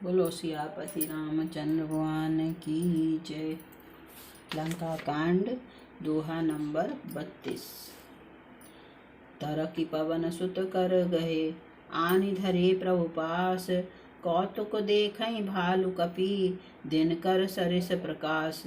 बोलो सियापति रामचंद्र भगवान की जय। लंका कांड दोहा नंबर 32। तरकी पवन सुत कर गहे आनि धरे प्रभु पास, कौतुक देखई भालु कपि दिनकर सरिस प्रकाश।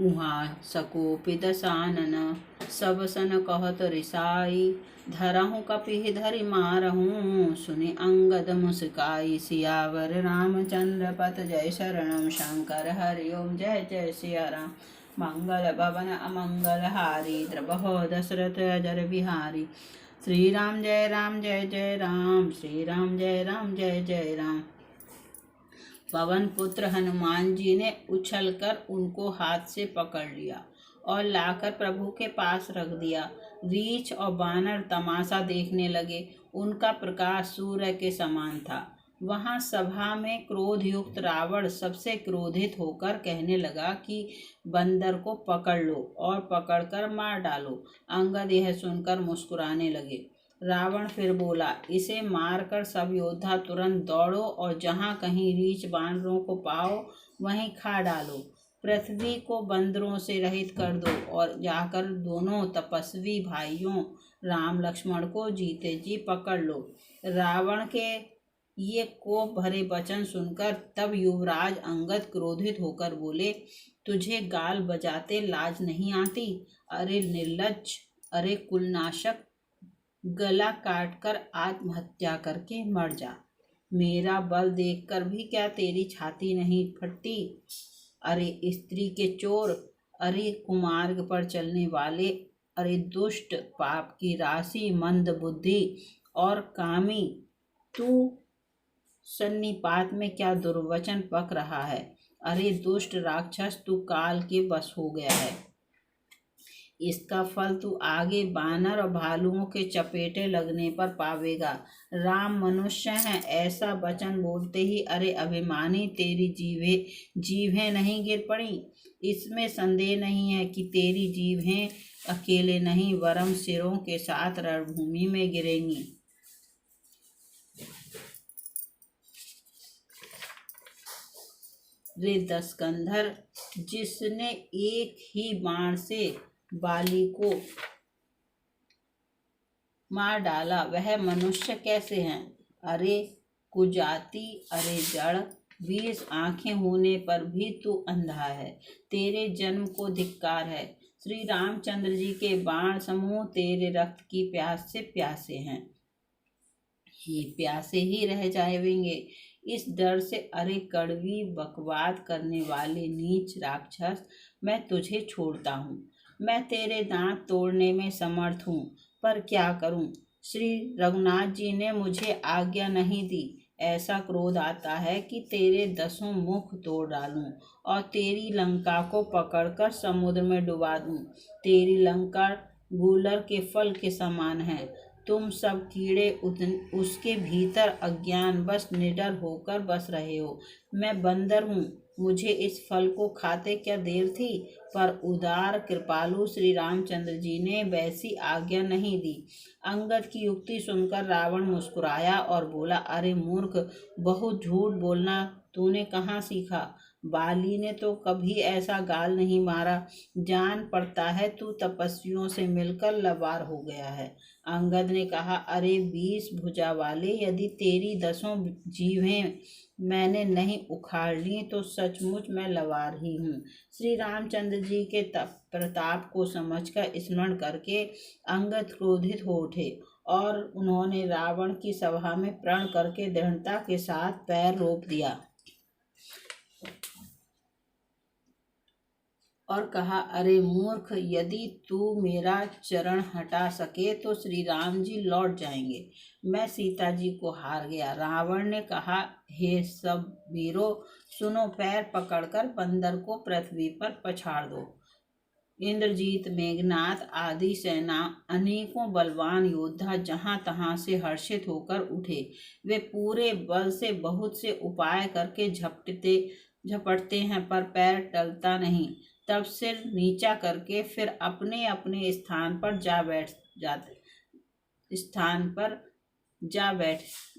उहाँ सकोपि दसानन सब सन कहत रिसाई, धरहु कपि धरि मारहूँ सुनि अंगद मुस्काई। सियावर रामचंद्र पत जय शरणम शंकर हरि ओम जय जय सिया राम। मंगल भवन अमंगल हारी द्रबहो दशरथ अजर बिहारी। श्री राम जय जय राम, श्री राम जय जय राम। पवन पुत्र हनुमान जी ने उछलकर उनको हाथ से पकड़ लिया और लाकर प्रभु के पास रख दिया। रीछ और बानर तमाशा देखने लगे। उनका प्रकाश सूर्य के समान था। वहां सभा में क्रोध युक्त रावण सबसे क्रोधित होकर कहने लगा कि बंदर को पकड़ लो और पकड़कर मार डालो। अंगद यह सुनकर मुस्कुराने लगे। रावण फिर बोला, इसे मारकर सब योद्धा तुरंत दौड़ो और जहाँ कहीं रीछ बानरों को पाओ वहीं खा डालो। पृथ्वी को बंदरों से रहित कर दो और जाकर दोनों तपस्वी भाइयों राम लक्ष्मण को जीते जी पकड़ लो। रावण के ये कोप भरे वचन सुनकर तब युवराज अंगद क्रोधित होकर बोले, तुझे गाल बजाते लाज नहीं आती? अरे निर्लज्ज, अरे कुलनाशक, गला काटकर आत्महत्या करके मर जा। मेरा बल देखकर भी क्या तेरी छाती नहीं फटती? अरे स्त्री के चोर, अरे कुमार्ग पर चलने वाले, अरे दुष्ट, पाप की राशि, मंद बुद्धि और कामी, तू सन्निपात में क्या दुर्वचन पक रहा है? अरे दुष्ट राक्षस, तू काल के बस हो गया है। इसका फल तू आगे बानर और भालुओं के चपेटे लगने पर पावेगा। राम मनुष्य हैं, ऐसा वचन बोलते ही अरे अभिमानी, तेरी जीभें नहीं गिर पड़ी? इसमें संदेह नहीं है कि तेरी जीभें अकेले नहीं वरम सिरों के साथ रणभूमि में गिरेंगी। रे दस्कंधर, जिसने एक ही बाण से बाली को मार डाला वह मनुष्य कैसे हैं? अरे कुजाति, अरे जड़, 20 आंखें होने पर भी तू अंधा है। तेरे जन्म को धिक्कार है। श्री रामचंद्र जी के बाण समूह तेरे रक्त की प्यास से प्यासे हैं, ये प्यासे ही रह जाएंगे। इस डर से अरे कड़वी बकवाद करने वाले नीच राक्षस, मैं तुझे छोड़ता हूँ। मैं तेरे दांत तोड़ने में समर्थ हूँ, पर क्या करूँ? श्री रघुनाथ जी ने मुझे आज्ञा नहीं दी। ऐसा क्रोध आता है कि तेरे 10 मुख तोड़ डालूं और तेरी लंका को पकड़कर समुद्र में डुबा दूं। तेरी लंका गूलर के फल के समान है। तुम सब कीड़े उसके भीतर अज्ञान बस निडर होकर बस रहे हो। मैं बंदर हूँ, मुझे इस फल को खाते क्या देर थी, पर उदार कृपालु श्री रामचंद्र जी ने वैसी आज्ञा नहीं दी। अंगद की युक्ति सुनकर रावण मुस्कुराया और बोला, अरे मूर्ख, बहुत झूठ बोलना तूने कहाँ सीखा? बाली ने तो कभी ऐसा गाल नहीं मारा। जान पड़ता है तू तपस्वियों से मिलकर लबार हो गया है। अंगद ने कहा, अरे 20 भुजा वाले, यदि तेरी 10 जीभें मैंने नहीं उखाड़ ली तो सचमुच मैं लवार ही हूँ। श्री रामचंद्र जी के प्रताप को समझकर स्मरण करके अंगद क्रोधित हो उठे और उन्होंने रावण की सभा में प्रण करके दृढ़ता के साथ पैर रोप दिया और कहा, अरे मूर्ख, यदि तू मेरा चरण हटा सके तो श्री राम जी लौट जाएंगे। मैं सीता जी को हार गया। रावण ने कहा, हे सब वीरों, सुनो, पैर पकड़कर बंदर को पृथ्वी पर पछाड़ दो। इंद्रजीत, मेघनाथ आदि सेना, अनेकों बलवान योद्धा जहां तहां से हर्षित होकर उठे। वे पूरे बल से बहुत से उपाय करके झपटते हैं पर पैर टलता नहीं। तब सिर नीचा करके फिर अपने अपने स्थान पर जा बैठ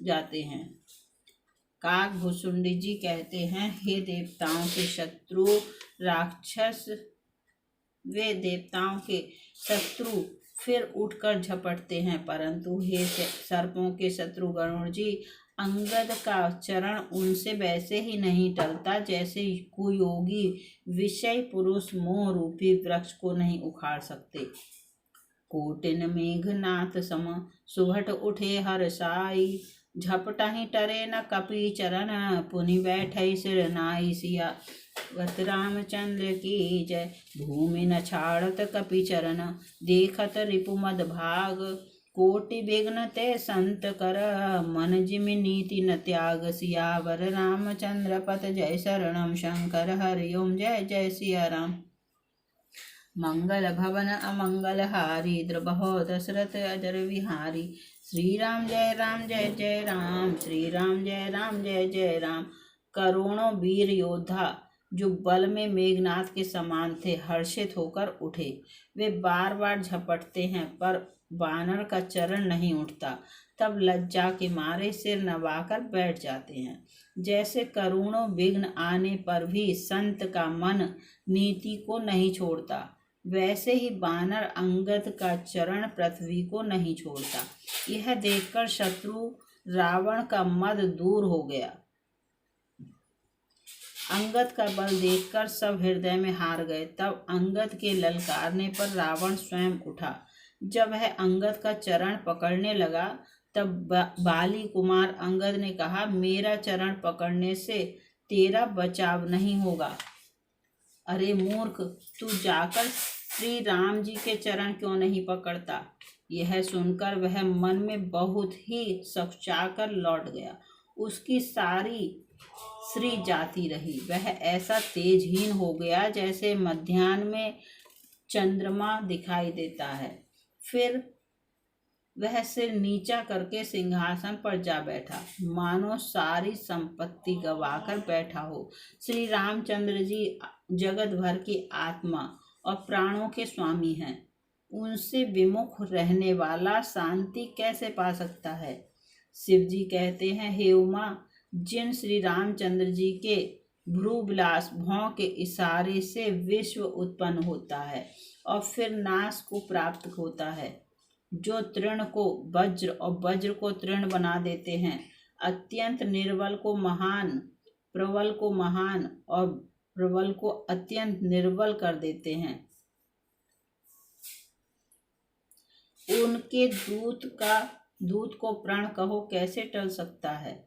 जाते हैं। काकभुसुंडी जी कहते हैं, हे देवताओं के शत्रु राक्षस, वे देवताओं के शत्रु फिर उठकर झपटते हैं, परंतु हे सर्पों के शत्रु गरुण जी, अंगद का चरण उनसे वैसे ही नहीं टलता जैसे कुयोगी विषय पुरुष मोह रूपी वृक्ष को नहीं उखाड़ सकते। कोटिन मेघनाथ सम सुभट उठे हर्षाई, झपटहि टरे न कपि चरण, पुनि बैठे सिर नाई। सियावत रामचंद्र की जय, भूमि न छाड़त कपि चरण, देखत रिपु मद भाग। कोटि विघ्न ते संत कर, मन जिमि नीति न त्याग। सियावर रामचंद्र पत जय शरणम, शंकर हरि ओम जय जय सिया राम। मंगल भवन अमंगल हारी, द्रबहो दशरथ अजर विहारी। श्री राम जय जय राम, श्री राम जय जय राम। करोड़ों वीर योद्धा जो बल में मेघनाथ के समान थे हर्षित होकर उठे। वे बार बार झपटते हैं पर बानर का चरण नहीं उठता। तब लज्जा के मारे सिर नवाकर बैठ जाते हैं। जैसे करोड़ों विघ्न आने पर भी संत का मन नीति को नहीं छोड़ता, वैसे ही बानर अंगद का चरण पृथ्वी को नहीं छोड़ता। यह देखकर शत्रु रावण का मद दूर हो गया। अंगद का बल देखकर सब हृदय में हार गए। तब अंगद के ललकारने पर रावण स्वयं उठा। जब वह अंगद का चरण पकड़ने लगा तब बाली कुमार अंगद ने कहा, मेरा चरण पकड़ने से तेरा बचाव नहीं होगा। अरे मूर्ख, तू जाकर श्री राम जी के चरण क्यों नहीं पकड़ता? यह सुनकर वह मन में बहुत ही सकुचाकर लौट गया। उसकी सारी श्री जाती रही। वह ऐसा तेजहीन हो गया जैसे मध्याह्न में चंद्रमा दिखाई देता है। फिर वह सिर नीचा करके सिंहासन पर जा बैठा, मानो सारी संपत्ति गवाकर बैठा हो। श्री रामचंद्र जी जगत भर की आत्मा और प्राणों के स्वामी हैं। उनसे विमुख रहने वाला शांति कैसे पा सकता है? शिव जी कहते हैं, हे उमा, जिन श्री रामचंद्र जी के भ्रू विलास भौं के इशारे से विश्व उत्पन्न होता है और फिर नाश को प्राप्त होता है, जो तृण को वज्र और वज्र को तृण बना देते हैं, अत्यंत निर्बल को महान, प्रबल को महान और प्रबल को अत्यंत निर्बल कर देते हैं, उनके दूत को प्राण कहो कैसे टल सकता है?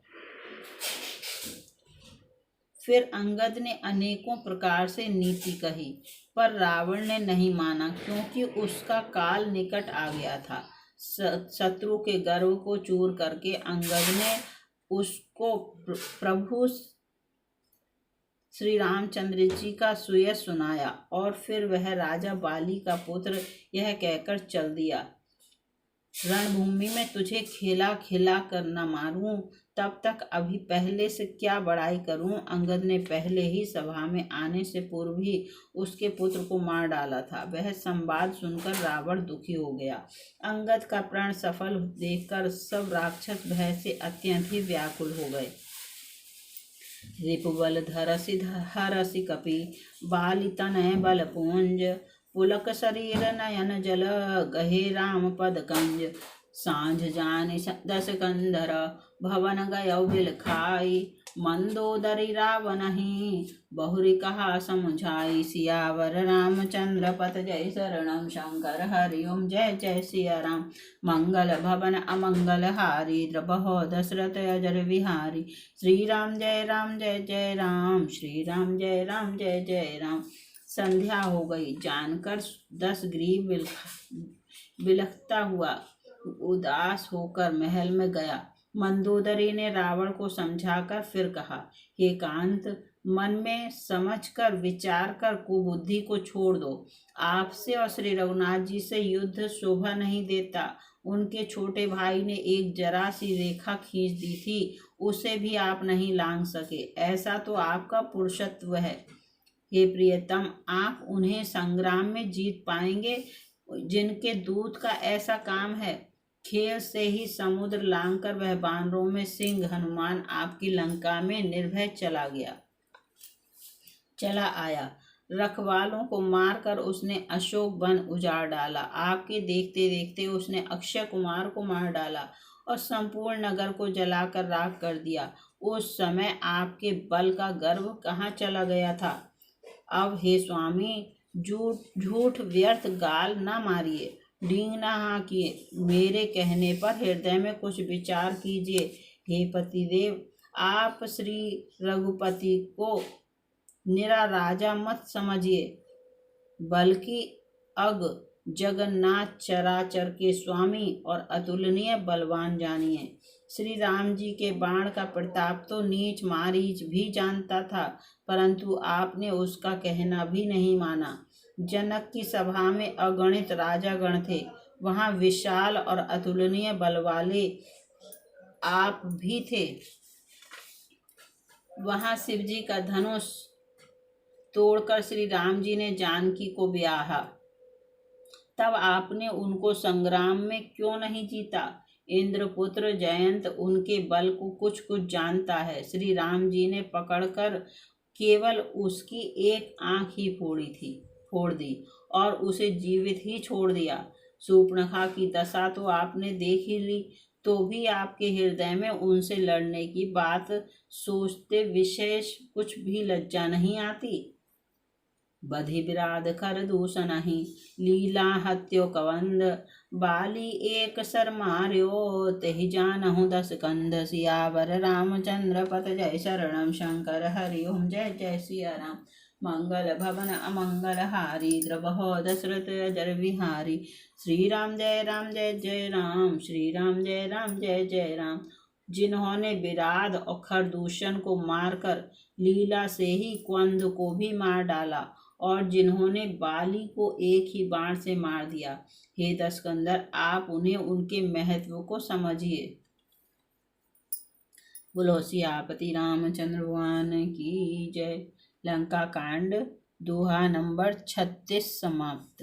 फिर अंगद ने अनेकों प्रकार से नीति कही, पर रावण ने नहीं माना, क्योंकि उसका काल निकट आ गया था। शत्रु के गर्व को चूर करके अंगद ने उसको प्रभु श्री रामचंद्र जी का सुयश सुनाया और फिर वह राजा बाली का पुत्र यह कहकर चल दिया, रणभूमि में तुझे खेला खिला कर न मारूं, तब तक अभी पहले से क्या बड़ाई करूं। अंगद ने पहले ही सभा में आने से पूर्व ही उसके पुत्र को मार डाला था। वह संवाद सुनकर रावण दुखी हो गया। अंगद का प्राण सफल देखकर सब राक्षस भय से अत्यंत ही व्याकुल हो गए। रिपुबल धरसि हरसि कपि, बाली तनय बल पुंज, पुलक शरीर नयन जल, गहे राम पद कंज। सांझ जानि दस कंधर, भवन गयो बिल खाई, मंदोदरी रावणहि, बहुरी कहा समुझाई। सियावर रामचंद्र पत जय शरणम, शंकर हरि ओम जय जय सिया राम। मंगल भवन अमंगल हारी, द्रबहो दशरथ अजर विहारी। श्री राम जय जय राम, श्री राम जय जय राम। संध्या हो गई जानकर 10 ग्रीव बिलखता हुआ उदास होकर महल में गया। मंदोदरी ने रावण को समझाकर फिर कहा, हे कांत, मन में समझकर विचार कर कुबुद्धि को छोड़ दो। आपसे और श्री रघुनाथ जी से युद्ध शोभा नहीं देता। उनके छोटे भाई ने एक जरा सी रेखा खींच दी थी, उसे भी आप नहीं लांघ सके। ऐसा तो आपका पुरुषत्व है। हे प्रियतम, आप उन्हें संग्राम में जीत पाएंगे जिनके दूत का ऐसा काम है। खेल से ही समुद्र लांघकर वह बानरों में सिंह हनुमान आपकी लंका में निर्भय चला आया। रखवालों को मारकर उसने अशोक वन उजाड़ डाला। आपके देखते देखते उसने अक्षय कुमार को मार डाला और संपूर्ण नगर को जलाकर राख कर दिया। उस समय आपके बल का गर्व कहाँ चला गया था। अब हे स्वामी, झूठ झूठ व्यर्थ गाल न मारिए, डींग न हाँकिए, मेरे कहने पर हृदय में कुछ विचार कीजिए। हे पतिदेव, आप श्री रघुपति को निरा राजा मत समझिए, बल्कि अग जगन्नाथ चराचर के स्वामी और अतुलनीय बलवान जानिए। श्री राम जी के बाण का प्रताप तो नीच मारीच भी जानता था, परंतु आपने उसका कहना भी नहीं माना। जनक की सभा में अगणित राजागण थे, वहां विशाल और अतुलनीय बल वाले आप भी थे। वहां शिवजी का धनुष तोड़कर श्री राम जी ने जानकी को ब्याहा, तब आपने उनको संग्राम में क्यों नहीं जीता। इंद्रपुत्र जयंत उनके बल को कुछ कुछ जानता है। श्री राम जी ने पकड़कर केवल उसकी एक आंख ही फोड़ दी और उसे जीवित ही छोड़ दिया। शूर्पणखा की दशा तो आपने देख ही ली, तो भी आपके हृदय में उनसे लड़ने की बात सोचते विशेष कुछ भी लज्जा नहीं आती। बधि विराध कर दूषणहि, लीला हत्यो कवंद, बाली एक सर मार्यो, तेहि जानहु दस कंद। सियावर रामचंद्र पत जय शरणम, शंकर हरि ओम जय जय सिया राम। मंगल भवन अमंगल हारी, द्रवहो दशरथ अजर विहारी। श्री राम जय जय राम, श्री राम जय जय राम। जिन्होंने विराध और खरदूषण को मारकर लीला से ही क्वंद को भी मार डाला और जिन्होंने बाली को एक ही बाण से मार दिया, हे दशकंदर, आप उन्हें उनके महत्व को समझिए। बोलो सियापति रामचंद्र भगवान की जय। लंका कांड दोहा नंबर 36 समाप्त।